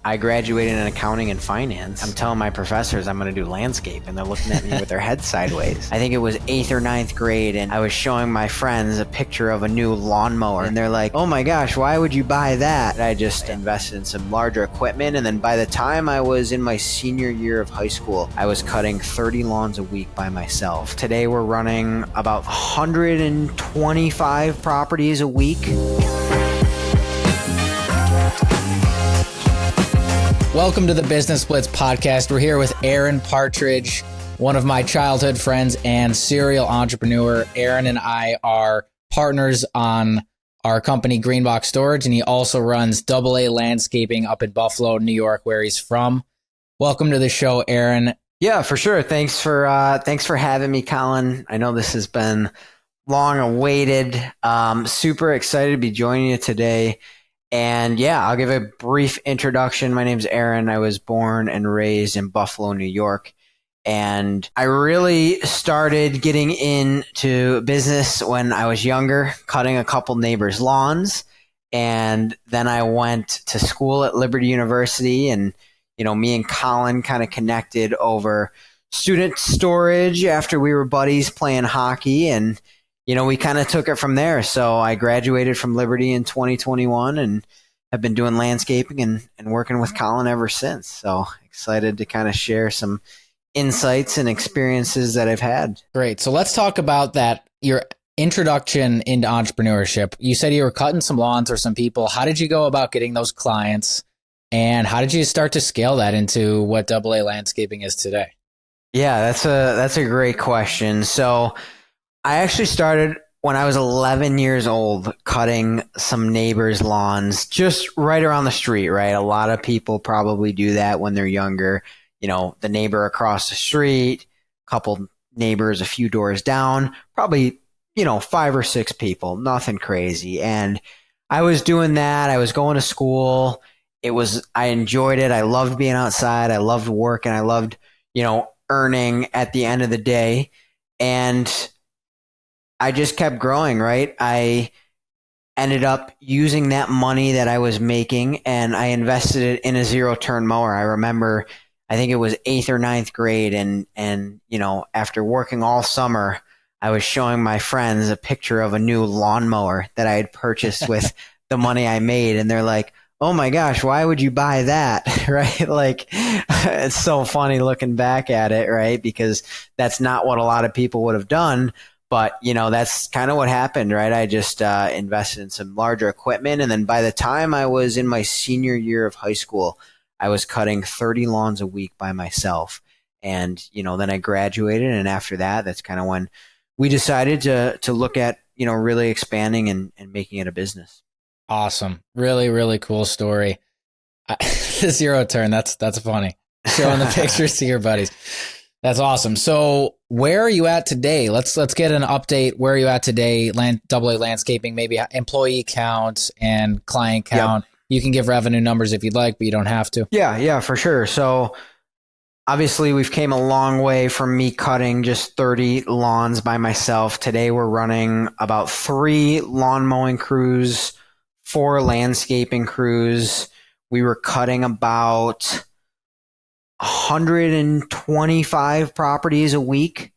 I graduated in accounting and finance. I'm telling my professors I'm going to do landscape, and they're looking at me with their heads sideways. I think it was 8th or 9th grade, and I was showing my friends a picture of a new lawnmower, and they're like, oh my gosh, why would you buy that? I just invested in some larger equipment, and then by the time I was in my senior year of high school, I was cutting 30 lawns a week by myself. Today we're running about 125 properties a week. Welcome to the Business Blitz Podcast. We're here with Aaron Partridge, one of my childhood friends and serial entrepreneur. Aaron and I are partners on our company Greenbox Storage, and he also runs AA Landscaping up in Buffalo, New York, where he's from. Welcome to the show, Aaron. Yeah, for sure. Thanks for having me, Colin. I know this has been long awaited. Super excited to be joining you today. And yeah, I'll give a brief introduction. My name's Aaron. I was born and raised in Buffalo, New York. And I really started getting into business when I was younger, cutting a couple neighbors' lawns. And then I went to school at Liberty University, and, you know, me and Colin kind of connected over student storage after we were buddies playing hockey. And you know, we kind of took it from there. So I graduated from Liberty in 2021 and have been doing landscaping and working with Colin ever since. So excited to kind of share some insights and experiences that I've had. Great. So let's talk about that, your introduction into entrepreneurship. You said you were cutting some lawns for some people. How did you go about getting those clients? And how did you start to scale that into what AA Landscaping is today? Yeah, that's a great question. So I actually started when I was 11 years old, cutting some neighbors' lawns just right around the street, right? A lot of people probably do that when they're younger. You know, the neighbor across the street, a couple neighbors a few doors down, probably, you know, 5 or 6 people, nothing crazy. And I was doing that. I was going to school. I enjoyed it. I loved being outside. I loved working. I loved, you know, earning at the end of the day. And I just kept growing, right? I ended up using that money that I was making, and I invested it in a zero-turn mower. I remember, I think it was 8th or 9th grade, and you know, after working all summer, I was showing my friends a picture of a new lawnmower that I had purchased with the money I made, and they're like, oh my gosh, why would you buy that? Right? Like, it's so funny looking back at it, right? Because that's not what a lot of people would have done. But, you know, that's kind of what happened, right? I just invested in some larger equipment. And then by the time I was in my senior year of high school, I was cutting 30 lawns a week by myself. And, you know, then I graduated. And after that, that's kind of when we decided to look at, you know, really expanding and making it a business. Awesome. Really, really cool story. The zero turn. That's funny. Showing the pictures to your buddies. That's awesome. So where are you at today? Let's get an update. Where are you at today? AA Landscaping, maybe employee count and client count. Yep. You can give revenue numbers if you'd like, but you don't have to. Yeah, for sure. So obviously we've came a long way from me cutting just 30 lawns by myself. Today we're running about 3 lawn mowing crews, 4 landscaping crews. We were cutting about 125 properties a week.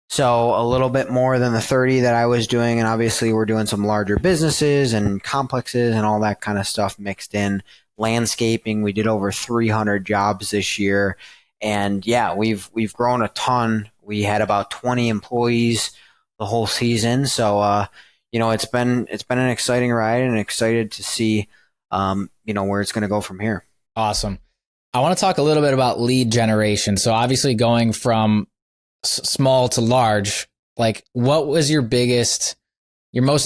So a little bit more than the 30 that I was doing. And obviously we're doing some larger businesses and complexes and all that kind of stuff mixed in. Landscaping, we did over 300 jobs this year. And yeah, we've grown a ton. We had about 20 employees the whole season. So, you know, it's been an exciting ride, and excited to see, you know, where it's going to go from here. Awesome. I want to talk a little bit about lead generation. So obviously going from small to large, like what was your most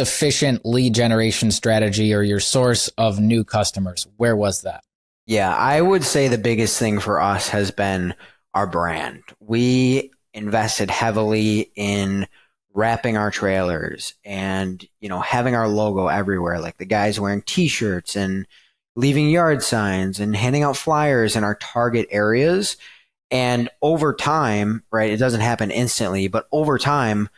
efficient lead generation strategy or your source of new customers? Where was that? Yeah, I would say the biggest thing for us has been our brand. We invested heavily in wrapping our trailers and, you know, having our logo everywhere, like the guys wearing t-shirts and leaving yard signs and handing out flyers in our target areas. And over time, right, it doesn't happen instantly, but over time,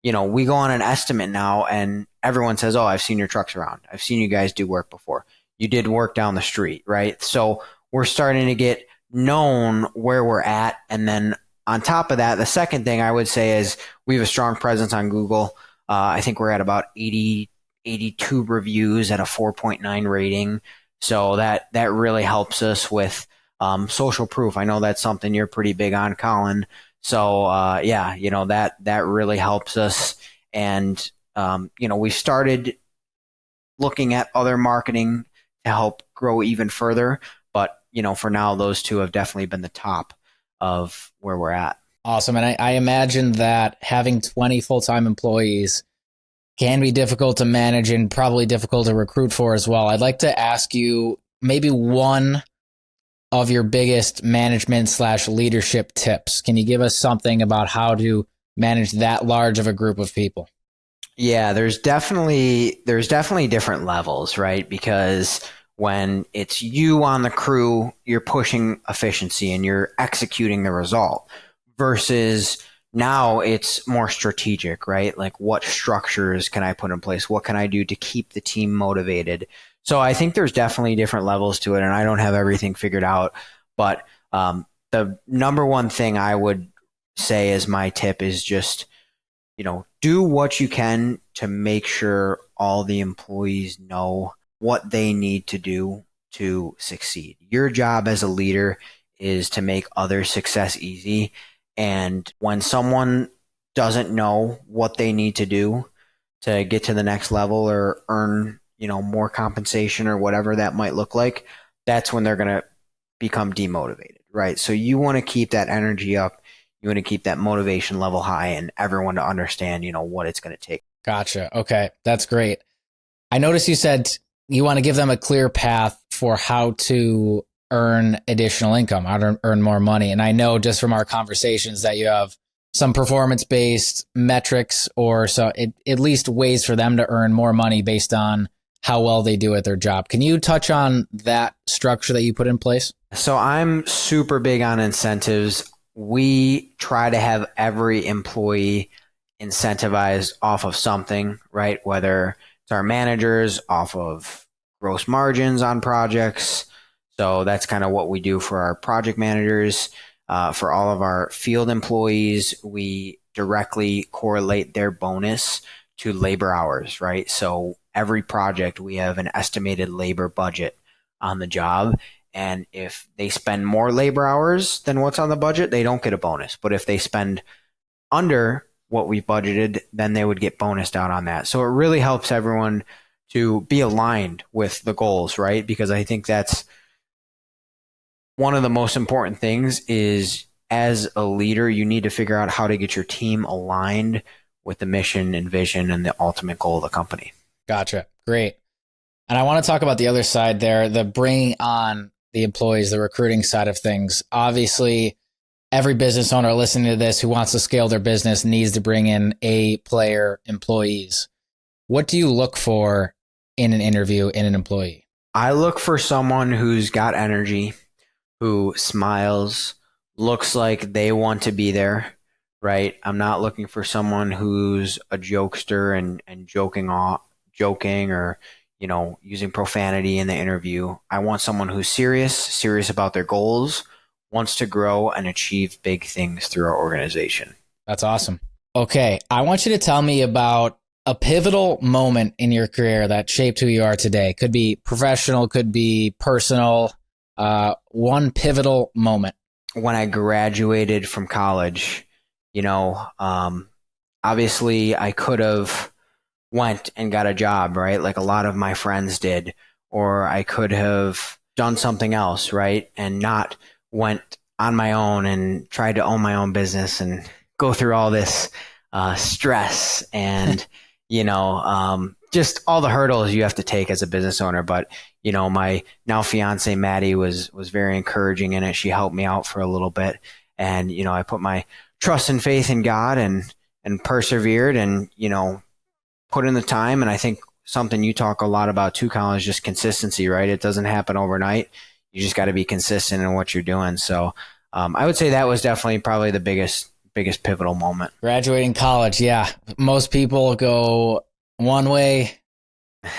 you know, we go on an estimate now and everyone says, oh, I've seen your trucks around. I've seen you guys do work before. You did work down the street, right? So we're starting to get known where we're at. And then on top of that, the second thing I would say is we have a strong presence on Google. I think we're at about 82 reviews at a 4.9 rating. So that really helps us with social proof. I know that's something you're pretty big on, Colin. So that really helps us. And we started looking at other marketing to help grow even further. But for now, those two have definitely been the top of where we're at. Awesome. And I imagine that having 20 full-time employees can be difficult to manage and probably difficult to recruit for as well. I'd like to ask you maybe one of your biggest management/leadership tips. Can you give us something about how to manage that large of a group of people? Yeah, there's definitely different levels, right? Because when it's you on the crew, you're pushing efficiency and you're executing the result, versus now it's more strategic, right? Like, what structures can I put in place? What can I do to keep the team motivated? So I think there's definitely different levels to it, and I don't have everything figured out. But the number one thing I would say as my tip is just, do what you can to make sure all the employees know what they need to do to succeed. Your job as a leader is to make others' success easy. And when someone doesn't know what they need to do to get to the next level or earn, more compensation or whatever that might look like, that's when they're going to become demotivated, right? So you want to keep that energy up. You want to keep that motivation level high and everyone to understand, what it's going to take. Gotcha. Okay. That's great. I noticed you said you want to give them a clear path for how to earn additional income, how to earn more money. And I know just from our conversations that you have some performance-based metrics or so at least ways for them to earn more money based on how well they do at their job. Can you touch on that structure that you put in place? So I'm super big on incentives. We try to have every employee incentivized off of something, right? Whether it's our managers off of gross margins on projects. So that's kind of what we do for our project managers. For all of our field employees, we directly correlate their bonus to labor hours, right? So every project, we have an estimated labor budget on the job. And if they spend more labor hours than what's on the budget, they don't get a bonus. But if they spend under what we budgeted, then they would get bonused out on that. So it really helps everyone to be aligned with the goals, right? Because I think that's one of the most important things is, as a leader, you need to figure out how to get your team aligned with the mission and vision and the ultimate goal of the company. Gotcha. Great. And I want to talk about the other side there, the bringing on the employees, the recruiting side of things. Obviously, every business owner listening to this who wants to scale their business needs to bring in A-player employees. What do you look for in an interview in an employee? I look for someone who's got energy, who smiles, looks like they want to be there, right? I'm not looking for someone who's a jokester and joking or, using profanity in the interview. I want someone who's serious about their goals, wants to grow and achieve big things through our organization. That's awesome. Okay. I want you to tell me about a pivotal moment in your career that shaped who you are today. Could be professional, could be personal. One pivotal moment. When I graduated from college, obviously I could have went and got a job, right? Like a lot of my friends did, or I could have done something else, right? And not went on my own and tried to own my own business and go through all this stress and, just all the hurdles you have to take as a business owner. But, my now fiance, Maddie, was very encouraging in it. She helped me out for a little bit. And, I put my trust and faith in God and persevered and, put in the time. And I think something you talk a lot about too, Colin, is just consistency, right? It doesn't happen overnight. You just got to be consistent in what you're doing. So I would say that was definitely probably the biggest pivotal moment. Graduating college. Yeah. Most people go one way.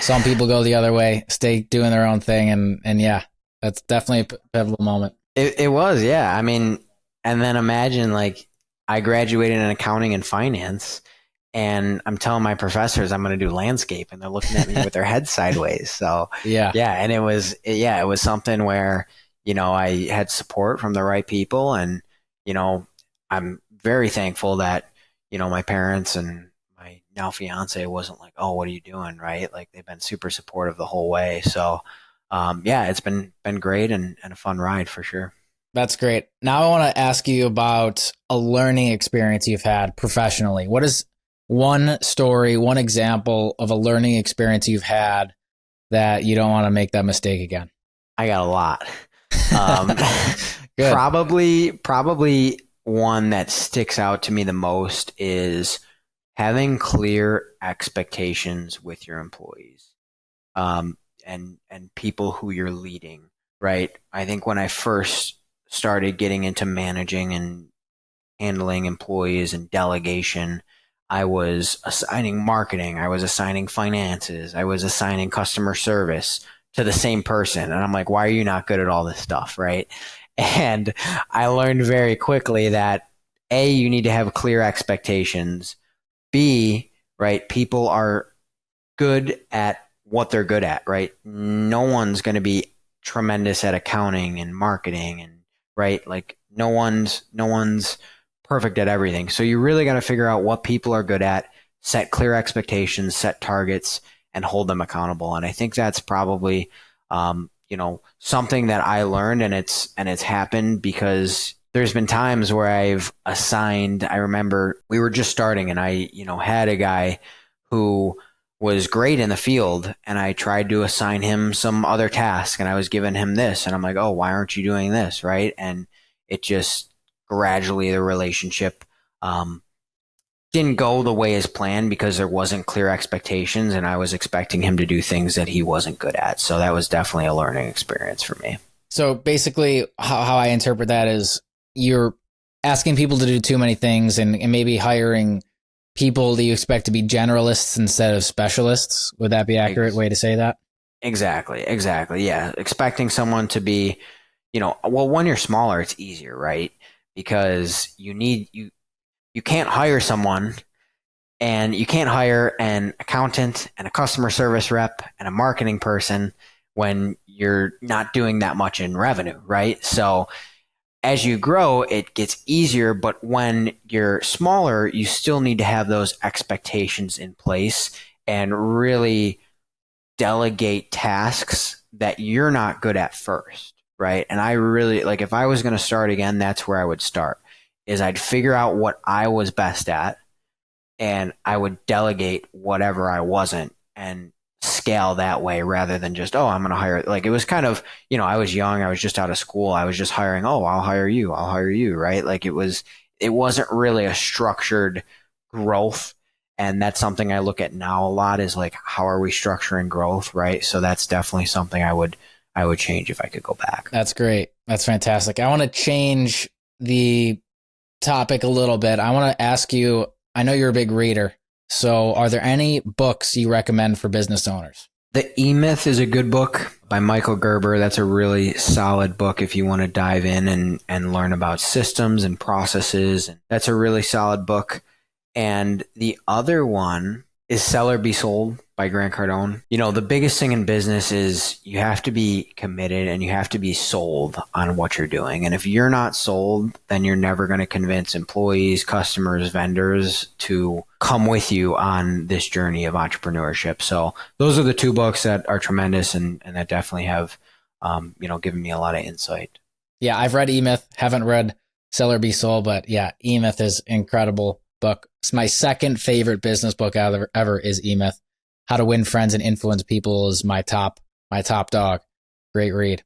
Some people go the other way, stay doing their own thing. And yeah, That's definitely a pivotal moment. It was, yeah. I mean, and then imagine like I graduated in accounting and finance, and I'm telling my professors I'm going to do landscape, and they're looking at me with their heads sideways. So Yeah. yeah, and it was something where, I had support from the right people, and, I'm very thankful that, my parents and my now fiance wasn't like, oh, what are you doing? Right. Like they've been super supportive the whole way. So, yeah, it's been great and a fun ride for sure. That's great. Now I want to ask you about a learning experience you've had professionally. What is one story, one example of a learning experience you've had that you don't want to make that mistake again? I got a lot. Um, Good. probably one that sticks out to me the most is having clear expectations with your employees, and people who you're leading, right? I think when I first started getting into managing and handling employees and delegation, I was assigning marketing, I was assigning finances, I was assigning customer service to the same person. And I'm like, why are you not good at all this stuff, right? And I learned very quickly that A, you need to have clear expectations. B, right, people are good at what they're good at, right? No one's going to be tremendous at accounting and marketing, and right, like no one's perfect at everything. So you really got to figure out what people are good at, set clear expectations, set targets, and hold them accountable. And I think that's probably, something that I learned, and it's happened because there's been times where I've assigned. I remember we were just starting, and I, had a guy who was great in the field, and I tried to assign him some other task, and I was giving him this, and I'm like, oh, why aren't you doing this, right? And it just gradually the relationship didn't go the way as planned because there wasn't clear expectations, and I was expecting him to do things that he wasn't good at. So that was definitely a learning experience for me. So basically, how I interpret that is you're asking people to do too many things, and maybe hiring people that you expect to be generalists instead of specialists. Would that be an accurate way to say that? Exactly. Yeah. Expecting someone to be, well, when you're smaller, it's easier, right? Because you can't hire someone, and you can't hire an accountant and a customer service rep and a marketing person when you're not doing that much in revenue, right? So as you grow, it gets easier, but when you're smaller, you still need to have those expectations in place and really delegate tasks that you're not good at first, right? And I really, like, if I was going to start again, that's where I would start, is I'd figure out what I was best at, and I would delegate whatever I wasn't and scale that way rather than just, oh, I'm going to hire. Like, it was kind of, I was young, I was just out of school, I was just hiring, oh, I'll hire you, right? Like it wasn't really a structured growth. And that's something I look at now a lot, is like, how are we structuring growth, right? So that's definitely something I would change if I could go back. That's great. That's fantastic. I want to change the topic a little bit. I want to ask you, I know you're a big reader, so are there any books you recommend for business owners? The E-Myth is a good book by Michael Gerber. That's a really solid book if you want to dive in and learn about systems and processes. That's a really solid book. And the other one is Sell or Be Sold by Grant Cardone. The biggest thing in business is you have to be committed and you have to be sold on what you're doing. And if you're not sold, then you're never going to convince employees, customers, vendors to come with you on this journey of entrepreneurship. So those are the two books that are tremendous and that definitely have, given me a lot of insight. Yeah, I've read E-Myth, haven't read Sell or Be Sold, but yeah, E-Myth is incredible book. It's my second favorite business book ever is E-Myth. How to Win Friends and Influence People is my top dog. Great read.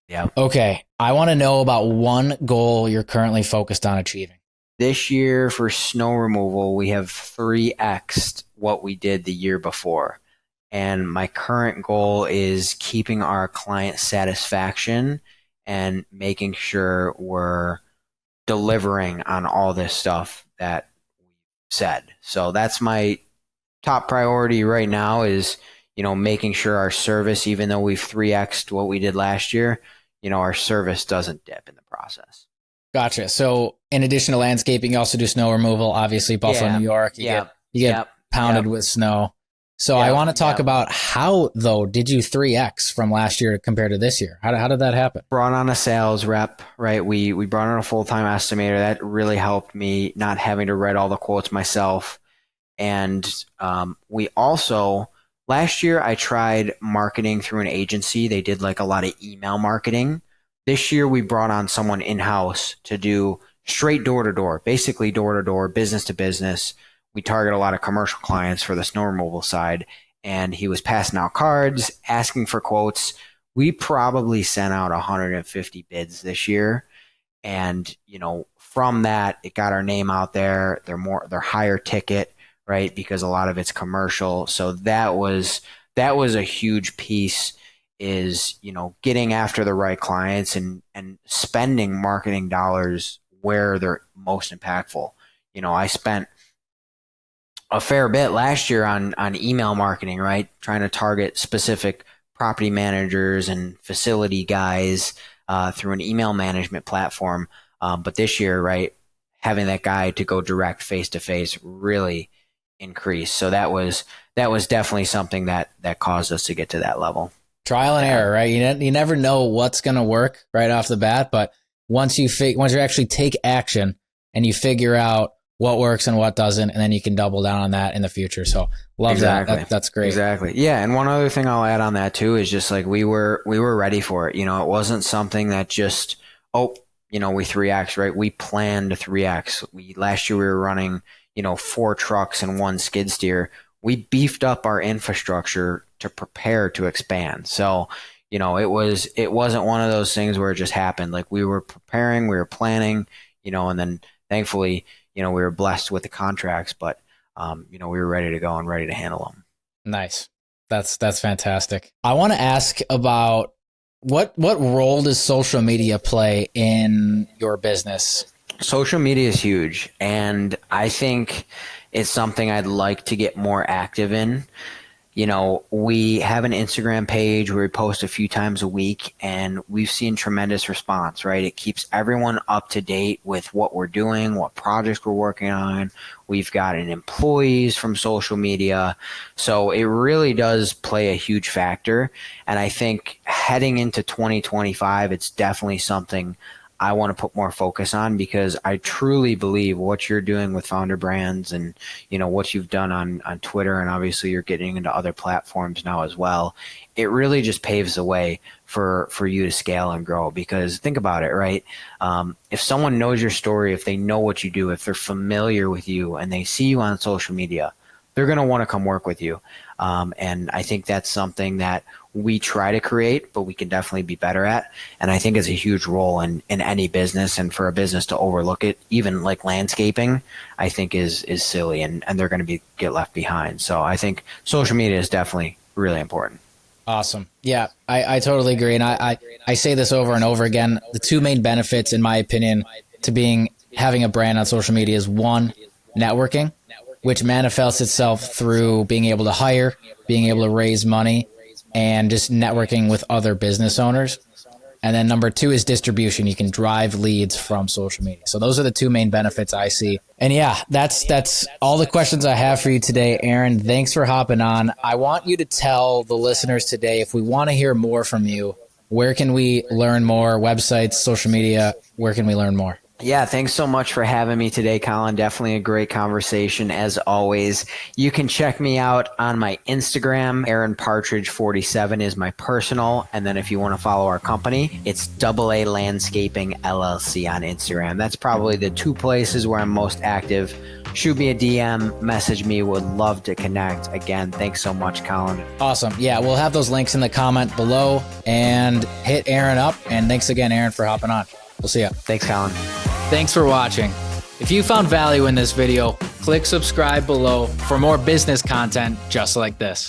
Yeah. Okay. I want to know about one goal you're currently focused on achieving. This year for snow removal, we have 3x'd what we did the year before. And my current goal is keeping our client satisfaction and making sure we're delivering on all this stuff that we said. So that's my top priority right now, is, making sure our service, even though we've 3x'd what we did last year, our service doesn't dip in the process. Gotcha. So in addition to landscaping, you also do snow removal. Obviously, Buffalo, New York, you get pounded with snow. So I want to talk about how, though, did you 3x from last year compared to this year? How did that happen? Brought on a sales rep, right? We brought on a full-time estimator. That really helped me not having to write all the quotes myself. And we also, last year, I tried marketing through an agency. They did like a lot of email marketing. This year, we brought on someone in-house to do straight door-to-door, basically door-to-door, business-to-business. We target a lot of commercial clients for the snow removal side, and he was passing out cards, asking for quotes. We probably sent out 150 bids this year. And, from that, it got our name out there. They're higher ticket, right? Because a lot of it's commercial. So that was a huge piece, is, getting after the right clients and spending marketing dollars where they're most impactful. I spent a fair bit last year on email marketing, right? Trying to target specific property managers and facility guys through an email management platform. But this year, right, having that guy to go direct face to face really increased. So that was definitely something that caused us to get to that level. Trial and error, right? You never know what's going to work right off the bat, but once you actually take action and you figure out what works and what doesn't, and then you can double down on that in the future. So love that. That's great. Exactly. Yeah. And one other thing I'll add on that too is just like we were ready for it. It wasn't something that just, we 3x, right? We planned to 3x. Last year we were running, 4 trucks and 1 skid steer. We beefed up our infrastructure to prepare to expand. So, it wasn't one of those things where it just happened. Like we were preparing, we were planning, and then thankfully, we were blessed with the contracts, but, we were ready to go and ready to handle them. Nice. That's fantastic. I want to ask about what role does social media play in your business? Social media is huge, and I think it's something I'd like to get more active in. We have an Instagram page where we post a few times a week, and we've seen tremendous response, right? It keeps everyone up to date with what we're doing, what projects we're working on. We've gotten employees from social media. So it really does play a huge factor. And I think heading into 2025, it's definitely something I want to put more focus on, because I truly believe what you're doing with Founder Brands and, what you've done on Twitter, and obviously you're getting into other platforms now as well. It really just paves the way for you to scale and grow, because think about it, right? If someone knows your story, if they know what you do, if they're familiar with you and they see you on social media, they're going to want to come work with you. And I think that's something that we try to create, but we can definitely be better at. And I think it's a huge role in any business, and for a business to overlook it, even like landscaping, I think is silly, and they're going to get left behind. So I think social media is definitely really important. Awesome. Yeah, I totally agree. And I say this over and over again. The 2 main benefits, in my opinion, to having a brand on social media is 1, networking, which manifests itself through being able to hire, being able to raise money, and just networking with other business owners. And then number 2 is distribution. You can drive leads from social media. So those are the 2 main benefits I see. And yeah, that's all the questions I have for you today, Aaron. Thanks for hopping on. I want you to tell the listeners today, if we want to hear more from you, where can we learn more? Websites, social media, where can we learn more? Yeah, thanks so much for having me today, Colin. Definitely a great conversation as always. You can check me out on my Instagram. Aaron Partridge 47 is my personal. And then if you want to follow our company, it's AA Landscaping LLC on Instagram. That's probably the 2 places where I'm most active. Shoot me a DM, message me. Would love to connect. Again, thanks so much, Colin. Awesome. Yeah, we'll have those links in the comment below, and hit Aaron up. And thanks again, Aaron, for hopping on. We'll see you. Thanks, Colin. Thanks for watching. If you found value in this video, click subscribe below for more business content just like this.